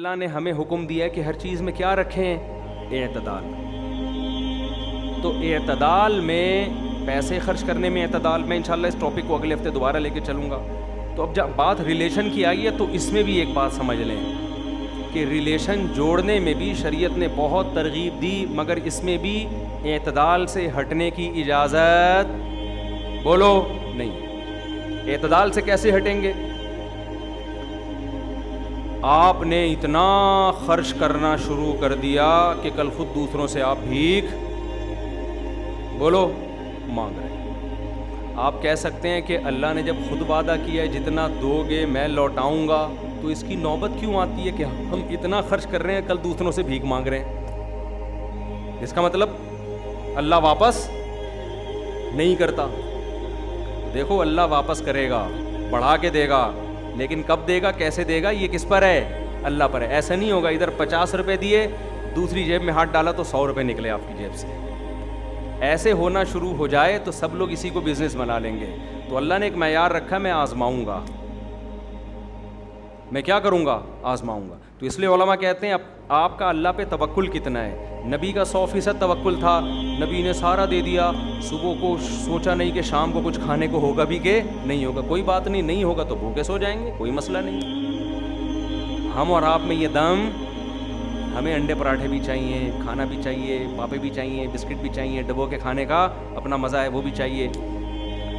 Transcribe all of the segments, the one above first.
اللہ نے ہمیں حکم دیا ہے کہ ہر چیز میں کیا رکھیں؟ اعتدال. تو اعتدال میں پیسے خرچ کرنے میں اعتدال. میں انشاءاللہ اس ٹاپک کو اگلے ہفتے دوبارہ لے کے چلوں گا. تو اب جب بات ریلیشن کی آئی ہے تو اس میں بھی ایک بات سمجھ لیں کہ ریلیشن جوڑنے میں بھی شریعت نے بہت ترغیب دی، مگر اس میں بھی اعتدال سے ہٹنے کی اجازت بولو نہیں. اعتدال سے کیسے ہٹیں گے؟ آپ نے اتنا خرچ کرنا شروع کر دیا کہ کل خود دوسروں سے آپ بھیک بولو مانگ رہے ہیں. آپ کہہ سکتے ہیں کہ اللہ نے جب خود وعدہ کیا ہے جتنا دو گے میں لوٹاؤں گا، تو اس کی نوبت کیوں آتی ہے کہ ہم اتنا خرچ کر رہے ہیں کل دوسروں سے بھیک مانگ رہے ہیں؟ اس کا مطلب اللہ واپس نہیں کرتا. دیکھو اللہ واپس کرے گا، بڑھا کے دے گا، لیکن کب دے گا، کیسے دے گا، یہ کس پر ہے؟ اللہ پر ہے. ایسا نہیں ہوگا ادھر 50 روپے دیے دوسری جیب میں ہاتھ ڈالا تو 100 روپے نکلے آپ کی جیب سے. ایسے ہونا شروع ہو جائے تو سب لوگ اسی کو بزنس بنا لیں گے. تو اللہ نے ایک معیار رکھا، میں آزماؤں گا. میں کیا کروں گا؟ آزماؤں گا. تو اس لیے علماء کہتے ہیں آپ کا اللہ پہ توکل کتنا ہے. نبی کا 100% توکل تھا، نبی نے سارا دے دیا. صبح کو سوچا نہیں کہ شام کو کچھ کھانے کو ہوگا بھی کہ نہیں ہوگا. کوئی بات نہیں، نہیں ہوگا تو بھوکے سو جائیں گے، کوئی مسئلہ نہیں. ہم اور آپ میں یہ دم، ہمیں انڈے پراٹھے بھی چاہیے، کھانا بھی چاہیے، پاپے بھی چاہیے، بسکٹ بھی چاہیے، ڈبوں کے کھانے کا اپنا مزہ ہے وہ بھی چاہیے.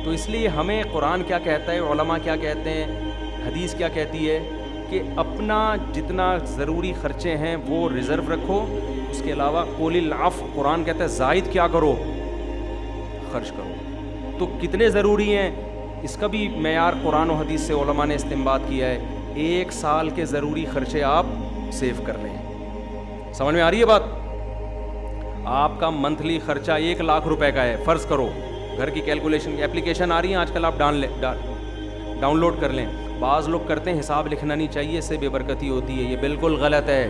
تو اس لیے ہمیں قرآن کیا کہتا ہے، علماء کیا کہتے ہیں، حدیث کیا کہتی ہے کہ اپنا جتنا ضروری خرچے ہیں وہ ریزرو رکھو. اس کے علاوہ قول العفو، قرآن کہتا ہے زائد کیا کرو، خرچ کرو. تو کتنے ضروری ہیں اس کا بھی معیار قرآن و حدیث سے علماء نے استنباط کیا ہے. 1 سال کے ضروری خرچے آپ سیو کر لیں. سمجھ میں آ رہی ہے بات؟ آپ کا منتھلی خرچہ 1 لاکھ روپے کا ہے فرض کرو. گھر کی کیلکولیشن کی اپلیکیشن آ رہی ہیں آج کل، آپ ڈاؤن لوڈ کر لیں. بعض لوگ کرتے ہیں حساب لکھنا نہیں چاہیے، اس سے بے برکتی ہوتی ہے. یہ بالکل غلط ہے.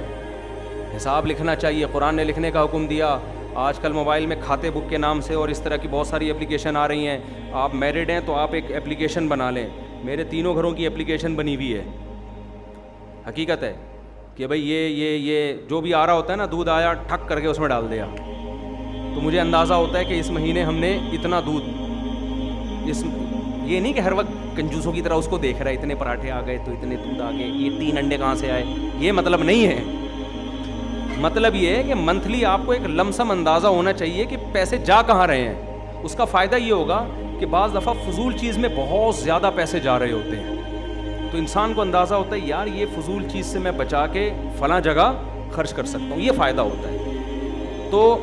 حساب لکھنا چاہیے، قرآن نے لکھنے کا حکم دیا. آج کل موبائل میں کھاتے بک کے نام سے اور اس طرح کی بہت ساری اپلیکیشن آ رہی ہیں. آپ میرڈ ہیں تو آپ ایک اپلیکیشن بنا لیں. میرے تینوں گھروں کی اپلیکیشن بنی ہوئی ہے. حقیقت ہے کہ بھائی یہ جو بھی آ رہا ہوتا ہے نا، دودھ آیا ٹھک کر کے اس میں ڈال دیا، تو مجھے اندازہ ہوتا ہے کہ اس مہینے ہم نے اتنا دودھ. یہ نہیں کہ ہر وقت کنجوسوں کی طرح اس کو دیکھ رہا ہے، اتنے پراٹھے آ گئے تو اتنے دودھ آ گئے، یہ 3 انڈے کہاں سے آئے. یہ مطلب نہیں ہے. مطلب یہ ہے کہ منتھلی آپ کو ایک لمسم اندازہ ہونا چاہیے کہ پیسے جا کہاں رہے ہیں. اس کا فائدہ یہ ہوگا کہ بعض دفعہ فضول چیز میں بہت زیادہ پیسے جا رہے ہوتے ہیں، تو انسان کو اندازہ ہوتا ہے یار یہ فضول چیز سے میں بچا کے فلاں جگہ خرچ کر سکتا ہوں. یہ فائدہ ہوتا ہے. تو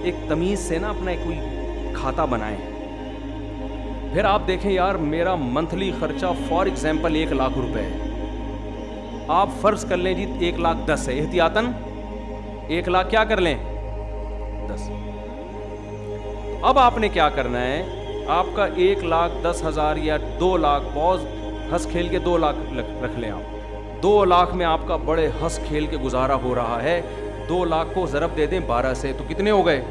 ایک تمیز سے نا اپنا ایک کوئی کھاتا بنائیں. پھر آپ دیکھیں یار میرا منتھلی خرچہ فار ایگزامپل 1 لاکھ روپے ہے. آپ فرض کر لیں جی 1,10,000 ہے، احتیاطاً 1 لاکھ کیا کر لیں 10. اب آپ نے کیا کرنا ہے، آپ کا 1,10,000 یا 2 لاکھ، بہت ہنس کھیل کے 2 لاکھ رکھ لیں. آپ 2 لاکھ میں آپ کا بڑے ہنس کھیل کے گزارا ہو رہا ہے. 2 لاکھ کو ضرب دے دیں 12 سے تو کتنے ہو گئے؟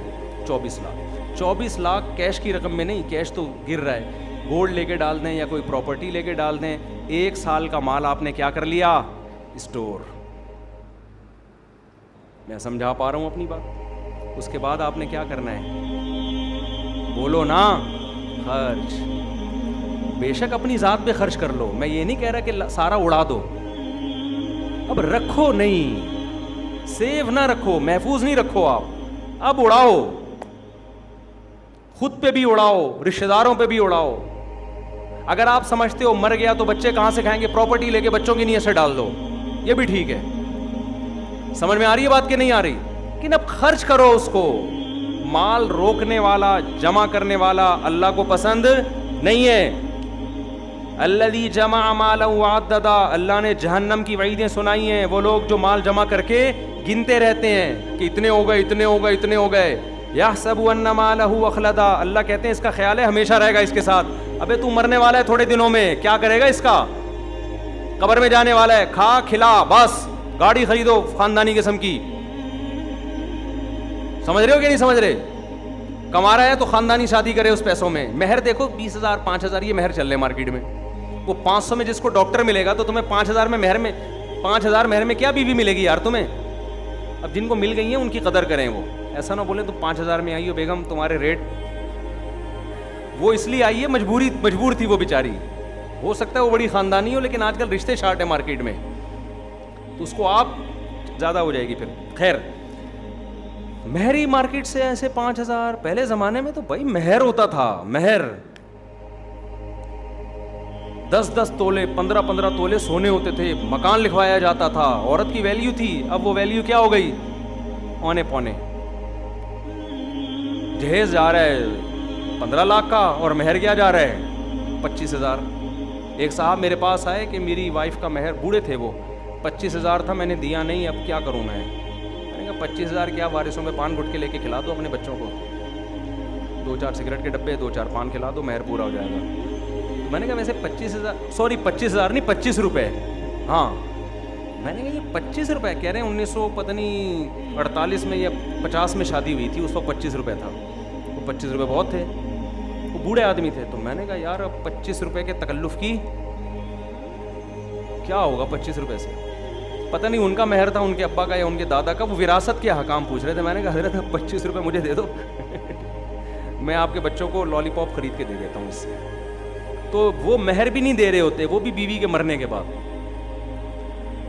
24 لاکھ. 24 لاکھ کیش کی رقم میں نہیں، کیش تو گر رہا ہے. گولڈ لے کے ڈال دیں یا کوئی پراپرٹی لے کے ڈال دیں. 1 سال کا مال آپ نے کیا کر لیا؟ اسٹور. میں سمجھا پا رہا ہوں اپنی بات؟ اس کے بعد آپ نے کیا کرنا ہے؟ بولو نا، خرچ. بے شک اپنی ذات پہ خرچ کر لو، میں یہ نہیں کہہ رہا کہ سارا اڑا دو. اب رکھو نہیں، سیو نہ رکھو، محفوظ نہیں رکھو. آپ اب اڑاؤ، خود پہ بھی اڑاؤ، رشتہ داروں پہ بھی اڑاؤ. اگر آپ سمجھتے ہو مر گیا تو بچے کہاں سے کھائیں گے، پراپرٹی لے کے بچوں کی نیت سے ڈال دو، یہ بھی ٹھیک ہے. سمجھ میں آ رہی ہے بات کہ نہیں آ رہی؟ لیکن اب خرچ کرو اس کو. مال روکنے والا، جمع کرنے والا اللہ کو پسند نہیں ہے. الذی جمع مالا وعددا، اللہ نے جہنم کی وعیدیں سنائی ہیں. وہ لوگ جو مال جمع کر کے گنتے رہتے ہیں کہ اتنے ہو گئے، اتنے ہو گئے، اتنے ہو گئے. یحسب ان مالہ اخلدا، اللہ کہتے ہیں اس کا خیال ہے ہمیشہ رہے گا اس کے ساتھ. ابے تو مرنے والا ہے تھوڑے دنوں میں، کیا کرے گا اس کا؟ قبر میں جانے والا ہے، کھا کھلا بس، گاڑی خریدو خاندانی قسم کی. سمجھ رہے ہو کہ نہیں سمجھ رہے؟ کما رہا ہے تو خاندانی شادی کرے اس پیسوں میں. مہر دیکھو 20,000 5,000 یہ مہر چل رہے مارکیٹ میں. وہ 500 میں جس کو ڈاکٹر ملے گا تو تمہیں 5,000 میں مہر میں 5,000 مہر میں کیا بیوی ملے گی یار تمہیں؟ اب جن کو مل گئی ہیں ان کی قدر کریں. وہ ایسا نہ بولیں تم 5,000 میں آئی ہو بیگم, تمہارے ریٹ, وہ اس لیے آئی ہے مجبور تھی وہ بیچاری. ہو سکتا ہے وہ بڑی خاندانی ہو, لیکن آج کل رشتے شارٹ ہیں مارکیٹ میں, تو اس کو آپ زیادہ ہو جائے گی پھر. خیر, مہر ہی مارکیٹ سے ایسے 5,000. پہلے زمانے میں تو بھائی مہر ہوتا تھا, مہر 10 تولے 15 تولے سونے ہوتے تھے, مکان لکھوایا جاتا تھا, عورت کی ویلیو تھی. اب وہ ویلیو کیا ہو گئی؟ اونے پونے. جہیز جا رہا ہے 15 لاکھ کا اور مہر کیا جا رہا ہے 25,000. ایک صاحب میرے پاس آئے کہ میری وائف کا مہر, بوڑھے تھے وہ, 25,000 تھا, میں نے دیا نہیں, اب کیا کروں میں نے کہا 25,000 کیا, وارثوں میں پان گٹکے لے کے کھلا دو اپنے بچوں کو, 2-4 سگریٹ کے ڈبے, 2-4 پان کھلا دو, مہر پورا ہو جائے گا. میں نے کہا ویسے 25,000 نہیں 25 روپے. ہاں, میں نے کہا یہ 25 روپے کہہ رہے ہیں, 1948 میں یا 50 میں شادی ہوئی تھی, اس وقت 25 روپے تھا. وہ 25 روپے بہت تھے, وہ بوڑھے آدمی تھے. تو میں نے کہا یار اب 25 روپے کے تکلف کی کیا ہوگا 25 روپے سے؟ پتہ نہیں ان کا مہر تھا, ان کے ابا کا یا ان کے دادا کا, وہ وراثت کے حکام پوچھ رہے تھے. میں نے کہا حضرت 25 روپے مجھے دے دو میں آپ کے بچوں کو لالی پاپ خرید کے دے دیتا ہوں اس سے. تو وہ مہر بھی نہیں دے رہے ہوتے, وہ بھی بیوی کے مرنے کے بعد.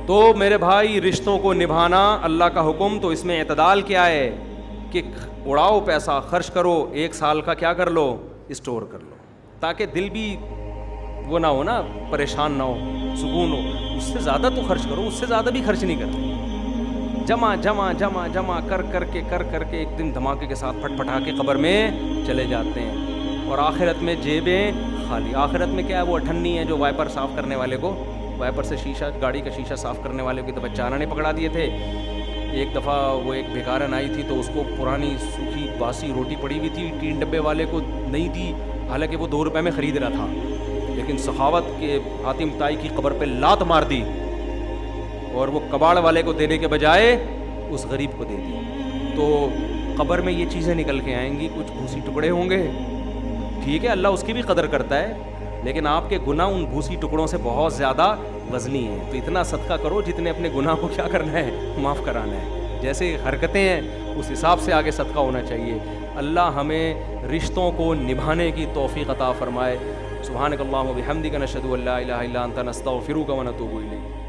تو میرے بھائی, رشتوں کو نبھانا اللہ کا حکم, تو اس میں اعتدال کیا ہے کہ اڑاؤ پیسہ, خرچ کرو, 1 سال کا کیا کر لو, اسٹور کر لو, تاکہ دل بھی وہ نہ ہو نا, پریشان نہ ہو, سکون ہو. اس سے زیادہ تو خرچ کرو, اس سے زیادہ بھی خرچ نہیں کرتے. جمع جمع جمع جمع کر کے ایک دن دھماکے کے ساتھ پھٹ پھٹا کے قبر میں چلے جاتے ہیں, اور آخرت میں جیبیں خالی. آخرت میں کیا ہے, وہ اٹھنی ہے جو وائپر صاف کرنے والے کو, وائپر سے شیشہ, گاڑی کا شیشہ صاف کرنے والے کی تو بچانہ نے پکڑا دیے تھے. ایک دفعہ وہ ایک بھیکارن آئی تھی, تو اس کو پرانی سوکھی باسی روٹی پڑی ہوئی تھی, 3 ڈبے والے کو نہیں دی, حالانکہ وہ 2 روپے میں خرید رہا تھا, لیکن سخاوت کے حاتم طائی کی قبر پہ لات مار دی, اور وہ کباڑ والے کو دینے کے بجائے اس غریب کو دے دی. تو قبر میں یہ چیزیں نکل کے آئیں گی, کچھ بھوسی ٹکڑے ہوں گے, ٹھیک ہے, اللہ اس کی بھی قدر کرتا ہے, لیکن آپ کے گناہ ان بھوسی ٹکڑوں سے بہت زیادہ وزنی ہیں. تو اتنا صدقہ کرو جتنے اپنے گناہ کو کیا کرنا ہے, معاف کرانا ہے. جیسے حرکتیں ہیں اس حساب سے آگے صدقہ ہونا چاہیے. اللہ ہمیں رشتوں کو نبھانے کی توفیق عطا فرمائے. سبحانک اللہم و بحمدک، نشہد ان لا الہ الا انت، نستغفرک و نتوب الیک.